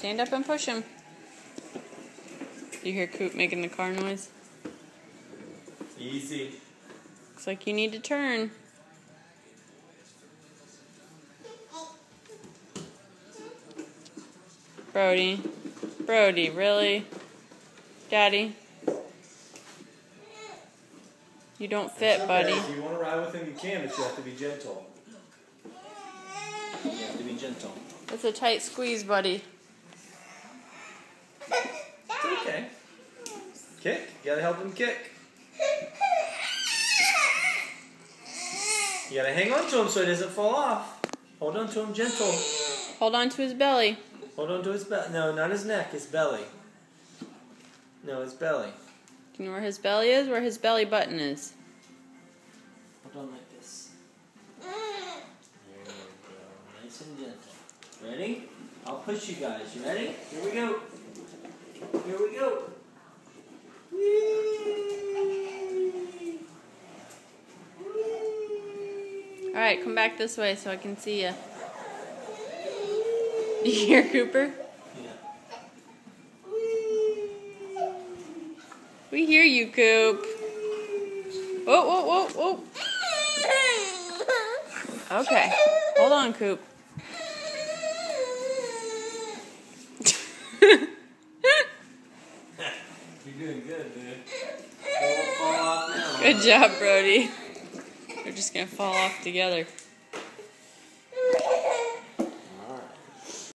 Stand up and push him. You hear Coop making the car noise? Easy. Looks like you need to turn. Brody. Brody, really? Daddy? You don't fit, Okay. buddy. If you want to ride with him, you can, but you have to be gentle. You have to be gentle. It's a tight squeeze, buddy. It's okay. Kick. You gotta help him kick. You gotta hang on to him so he doesn't fall off. Hold on to him gentle. Hold on to his belly. Hold on to his belly. No, not his neck, his belly. No, his belly. Do you know where his belly is? Where his belly button is. Hold on like this. There you go. Nice and gentle. Ready? I'll push you guys. You ready? Here we go. Here we go. Alright, come back this way so I can see you. You hear Cooper? Yeah. We hear you, Coop. Whoa, whoa, whoa, whoa. Okay. Hold on, Coop. You're doing good, dude. Don't fall off now. Good job, Brody. They're just going to fall off together.